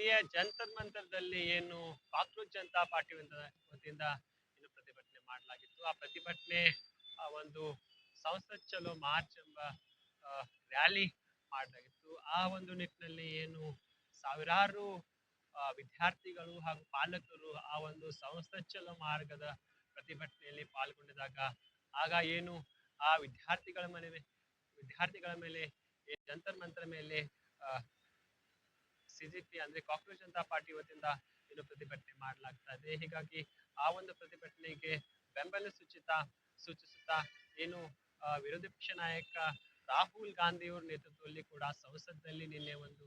ದಿಲ್ಲಿಯ ಜಂತರ್ ಮಂತರ್‌ದಲ್ಲಿ ಏನು cockroach Janata party ವತಿಯಿಂದ ಏನು ಪ್ರತಿಭಟನೆ ಮಾಡಲಾಗಿತ್ತು. ಆ ಪ್ರತಿಭಟನೆ ಒಂದು ಸಂಸತ್ ಚಲೋ ಮಾರ್ಚ್ ಎಂಬ ರ್ಯಾಲಿ ಮಾಡಲಾಗಿತ್ತು. ಆ ಒಂದು ನಿಟ್ಟಿನಲ್ಲಿ ಏನು ಸಾವಿರಾರು ವಿದ್ಯಾರ್ಥಿಗಳು ಹಾಗೂ ಪಾಲಕರು ಆ ಒಂದು ಸಂಸತ್ ಚಲೋ ಮಾರ್ಗದ ಪ್ರತಿಭಟನೆಯಲ್ಲಿ ಪಾಲ್ಗೊಂಡಿದ್ದಾಗ ಆಗ ಏನು ಆ ವಿದ್ಯಾರ್ಥಿಗಳ ಮೇಲೆ ಜಂತರ್ ಮಂತರ ಮೇಲೆ ಸಿಜಿಪಿ ಅಂದ್ರೆ ಕಾಕ್ರೋಚ್ ಜನತಾ ಪಾರ್ಟಿ ವತಿಯಿಂದ ಏನು ಪ್ರತಿಭಟನೆ ಮಾಡಲಾಗ್ತಾ ಇದೆ. ಹೀಗಾಗಿ ಆ ಒಂದು ಪ್ರತಿಭಟನೆಗೆ ಬೆಂಬಲ ಸೂಚಿಸುತ್ತಾ ಏನು ವಿರೋಧಿ ಪಕ್ಷ ನಾಯಕ ರಾಹುಲ್ ಗಾಂಧಿ ಅವರ ನೇತೃತ್ವದಲ್ಲಿ ಕೂಡ ಸಂಸತ್ನಲ್ಲಿ ನಿನ್ನೆ ಒಂದು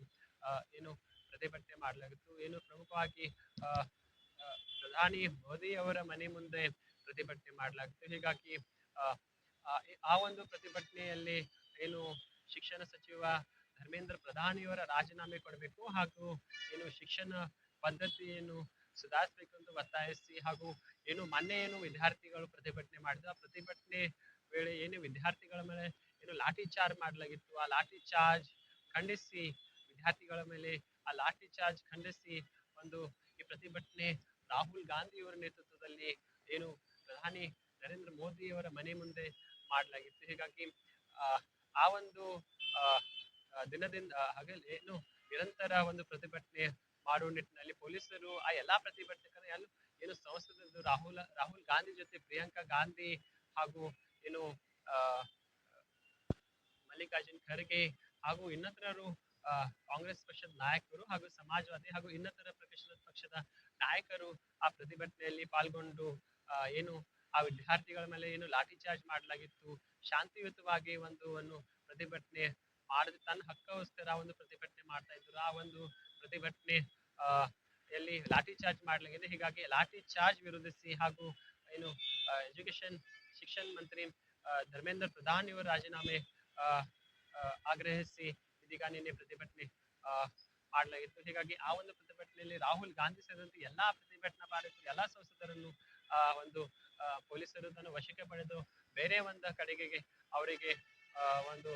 ಏನು ಪ್ರತಿಭಟನೆ ಮಾಡಲಾಗಿತ್ತು. ಏನು ಪ್ರಮುಖವಾಗಿ ಪ್ರಧಾನಿ ಮೋದಿ ಅವರ ಮನೆ ಮುಂದೆ ಪ್ರತಿಭಟನೆ ಮಾಡಲಾಗಿತ್ತು. ಹೀಗಾಗಿ ಆ ಒಂದು ಪ್ರತಿಭಟನೆಯಲ್ಲಿ ಏನು ಶಿಕ್ಷಣ ಸಚಿವ ಧರ್ಮೇಂದ್ರ ಪ್ರಧಾನಿಯವರ ರಾಜೀನಾಮೆ ಕೊಡಬೇಕು ಹಾಗೂ ಏನು ಶಿಕ್ಷಣ ಪದ್ಧತಿಯನ್ನು ಸುಧಾರಿಸಬೇಕು ಅಂತ ಒತ್ತಾಯಿಸಿ ಹಾಗೂ ಏನು ಮೊನ್ನೆ ಏನು ವಿದ್ಯಾರ್ಥಿಗಳು ಪ್ರತಿಭಟನೆ ಮಾಡಿದ್ರು ಆ ಪ್ರತಿಭಟನೆ ವೇಳೆ ಏನು ವಿದ್ಯಾರ್ಥಿಗಳ ಮೇಲೆ ಏನು ಲಾಠಿ ಚಾರ್ಜ್ ಮಾಡಲಾಗಿತ್ತು. ಆ ಲಾಠಿ ಚಾರ್ಜ್ ಖಂಡಿಸಿ ವಿದ್ಯಾರ್ಥಿಗಳ ಮೇಲೆ ಆ ಲಾಠಿ ಚಾರ್ಜ್ ಖಂಡಿಸಿ ಒಂದು ಈ ಪ್ರತಿಭಟನೆ ರಾಹುಲ್ ಗಾಂಧಿ ಅವರ ನೇತೃತ್ವದಲ್ಲಿ ಏನು ಪ್ರಧಾನಿ ನರೇಂದ್ರ ಮೋದಿ ಅವರ ಮನೆ ಮುಂದೆ ಮಾಡಲಾಗಿತ್ತು. ಹೀಗಾಗಿ ಆ ಒಂದು ದಿನದಿಂದ ಏನು ನಿರಂತರ ಒಂದು ಪ್ರತಿಭಟನೆ ಮಾಡುವ ನಿಟ್ಟಿನಲ್ಲಿ ಪೊಲೀಸರು ಆ ಎಲ್ಲಾ ಪ್ರತಿಭಟನೆಗಳ ಏನು ಸಂಸದರು ರಾಹುಲ್ ಗಾಂಧಿ ಜೊತೆ ಪ್ರಿಯಾಂಕಾ ಗಾಂಧಿ ಹಾಗೂ ಏನು ಮಲ್ಲಿಕಾರ್ಜುನ್ ಖರ್ಗೆ ಹಾಗೂ ಇನ್ನಿತರರು ಕಾಂಗ್ರೆಸ್ ಪಕ್ಷದ ನಾಯಕರು ಹಾಗೂ ಸಮಾಜವಾದಿ ಹಾಗೂ ಇನ್ನಿತರ ಪಕ್ಷದ ನಾಯಕರು ಆ ಪ್ರತಿಭಟನೆಯಲ್ಲಿ ಪಾಲ್ಗೊಂಡು ಏನು ಆ ವಿದ್ಯಾರ್ಥಿಗಳ ಮೇಲೆ ಏನು ಲಾಠಿ ಚಾರ್ಜ್ ಮಾಡಲಾಗಿತ್ತು. ಶಾಂತಿಯುತವಾಗಿ ಒಂದು ಪ್ರತಿಭಟನೆ ಮಾಡಿದ ತನ್ನ ಹಕ್ಕೋಸ್ಕರ ಒಂದು ಪ್ರತಿಭಟನೆ ಮಾಡ್ತಾ ಇದ್ರು. ಆ ಒಂದು ಪ್ರತಿಭಟನೆ ಎಲ್ಲಿ ಲಾಠಿ ಚಾರ್ಜ್ ಮಾಡಲಾಗಿದೆ. ಹೀಗಾಗಿ ಲಾಠಿ ಚಾರ್ಜ್ ವಿರೋಧಿಸಿ ಹಾಗೂ ಏನು ಶಿಕ್ಷಣ ಮಂತ್ರಿ ಧರ್ಮೇಂದ್ರ ಪ್ರಧಾನ್ ಅವರ ರಾಜೀನಾಮೆ ಆಗ್ರಹಿಸಿ ಇದೀಗ ನಿನ್ನೆ ಪ್ರತಿಭಟನೆ ಮಾಡಲಾಗಿತ್ತು. ಹೀಗಾಗಿ ಆ ಒಂದು ಪ್ರತಿಭಟನೆಯಲ್ಲಿ ರಾಹುಲ್ ಗಾಂಧಿ ಸೇರಿದಂತೆ ಎಲ್ಲಾ ಪ್ರತಿಭಟನಾಕಾರರು ಎಲ್ಲಾ ಸಂಸದರನ್ನು ಒಂದು ಪೊಲೀಸರು ತನ್ನ ವಶಕ್ಕೆ ಪಡೆದು ಬೇರೆ ಒಂದು ಕಡೆಗೆ ಅವರಿಗೆ ಒಂದು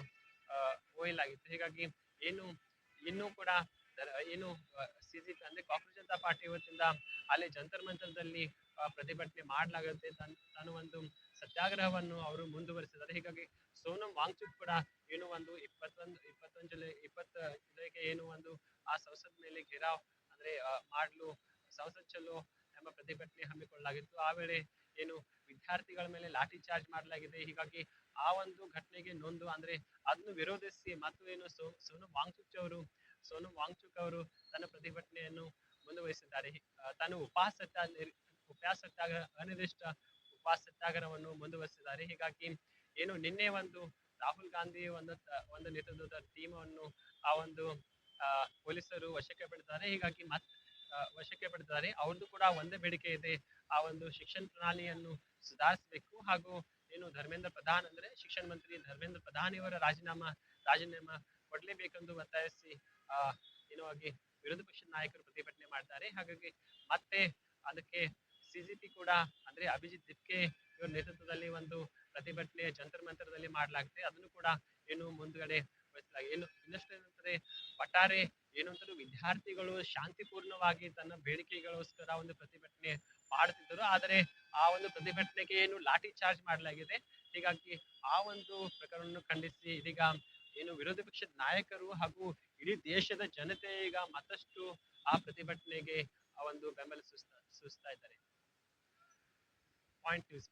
ಒಯ್ಯಲಾಗಿತ್ತು. ಹೀಗಾಗಿ ಇನ್ನೂ ಕೂಡ ಏನು ಸಿಜಿಪಿ ಅಂದ್ರೆ ಕಾಂಗ್ರೆಸ್ ಜನತಾ ಪಾರ್ಟಿ ವತಿಯಿಂದ ಅಲ್ಲಿ ಜಂತರ್ ಮಂತರದಲ್ಲಿ ಪ್ರತಿಭಟನೆ ಮಾಡಲಾಗುತ್ತೆ ತಾನು ಒಂದು ಸತ್ಯಾಗ್ರಹವನ್ನು ಅವರು ಮುಂದುವರಿಸಿದ್ದಾರೆ. ಹೀಗಾಗಿ ಸೋನಂ ವಾಂಗ್ಚುಕ್ ಕೂಡ ಏನು ಒಂದು 20 ಜುಲೈಗೆ ಏನು ಒಂದು ಆ ಸಂಸತ್ ಮೇಲೆ ಘೇರಾವ್ ಅಂದ್ರೆ ಮಾಡಲು ಸಂಸತ್ ಚಲೋ ಎಂಬ ಪ್ರತಿಭಟನೆ ಹಮ್ಮಿಕೊಳ್ಳಲಾಗಿತ್ತು. ಆ ವೇಳೆ ಏನು ವಿದ್ಯಾರ್ಥಿಗಳ ಮೇಲೆ ಲಾಠಿ ಚಾರ್ಜ್ ಮಾಡಲಾಗಿದೆ. ಹೀಗಾಗಿ ಆ ಒಂದು ಘಟನೆಗೆ ನೊಂದು ಅಂದ್ರೆ ಅದನ್ನು ವಿರೋಧಿಸಿ ಮತ್ತು ಏನು ಸೋನಂ ವಾಂಗ್ಚುಕ್ ಅವರು ತನ್ನ ಪ್ರತಿಭಟನೆಯನ್ನು ಮುಂದುವರಿಸಿದ್ದಾರೆ. ತಾನು ಅನಿರ್ದಿಷ್ಟ ಉಪವಾಸ ಸತ್ಯಾಗ್ರಹವನ್ನು ಮುಂದುವರಿಸಿದ್ದಾರೆ. ಹೀಗಾಗಿ ಏನು ನಿನ್ನೆ ಒಂದು ರಾಹುಲ್ ಗಾಂಧಿ ಒಂದು ನೇತೃತ್ವದ ಟೀಮ್ ಅನ್ನು ಆ ಒಂದು ಪೊಲೀಸರು ವಶಕ್ಕೆ ಪಡೆದಿದ್ದಾರೆ. ಹೀಗಾಗಿ ವಶಕ್ಕೆ ಪಡೆದಿದ್ದಾರೆ. ಅವ್ರದ್ದು ಕೂಡ ಒಂದೇ ಬೇಡಿಕೆ ಇದೆ, ಆ ಒಂದು ಶಿಕ್ಷಣ ಪ್ರಣಾಳಿಯನ್ನು ಸುಧಾರಿಸಬೇಕು ಹಾಗೂ ಏನು ಧರ್ಮೇಂದ್ರ ಪ್ರಧಾನ್ ಅಂದ್ರೆ ಶಿಕ್ಷಣ ಮಂತ್ರಿ ಧರ್ಮೇಂದ್ರ ಪ್ರಧಾನಿಯವರ ರಾಜೀನಾಮೆ ಕೊಡ್ಲೇಬೇಕೆಂದು ಒತ್ತಾಯಿಸಿ ಏನು ಆಗಿ ವಿರೋಧ ಪಕ್ಷದ ನಾಯಕರು ಪ್ರತಿಭಟನೆ ಮಾಡ್ತಾರೆ. ಹಾಗಾಗಿ ಮತ್ತೆ ಅದಕ್ಕೆ ಸಿಜಿಪಿ ಕೂಡ ಅಂದ್ರೆ ಅಭಿಜಿತ್ ದಿಪ್ಕೆ ಇವರ ನೇತೃತ್ವದಲ್ಲಿ ಒಂದು ಪ್ರತಿಭಟನೆ ಜಂತರ್ ಮಂತರದಲ್ಲಿ ಮಾಡಲಾಗುತ್ತೆ. ಅದನ್ನು ಕೂಡ ಏನು ಮುಂದ್ಗಡೆ ಏನು ಇನ್ನಷ್ಟೇನಂದ್ರೆ ಒಟ್ಟಾರೆ ಏನು ಅಂತಾರೆ ವಿದ್ಯಾರ್ಥಿಗಳು ಶಾಂತಿಪೂರ್ಣವಾಗಿ ತನ್ನ ಬೇಡಿಕೆಗೋಸ್ಕರ ಒಂದು ಪ್ರತಿಭಟನೆ ಮಾಡುತ್ತಿದ್ದರು. ಆದರೆ ಆ ಒಂದು ಪ್ರತಿಭಟನೆಗೆ ಏನು ಲಾಠಿ ಚಾರ್ಜ್ ಮಾಡಲಾಗಿದೆ. ಹೀಗಾಗಿ ಆ ಒಂದು ಪ್ರಕರಣವನ್ನು ಖಂಡಿಸಿ ಇದೀಗ ಏನು ವಿರೋಧ ಪಕ್ಷದ ನಾಯಕರು ಹಾಗೂ ಇಡೀ ದೇಶದ ಜನತೆ ಈಗ ಮತ್ತಷ್ಟು ಆ ಪ್ರತಿಭಟನೆಗೆ ಆ ಒಂದು ಬೆಂಬಲ ಸೂಚಿಸ್ತಾ ಇದ್ದಾರೆ. Point news.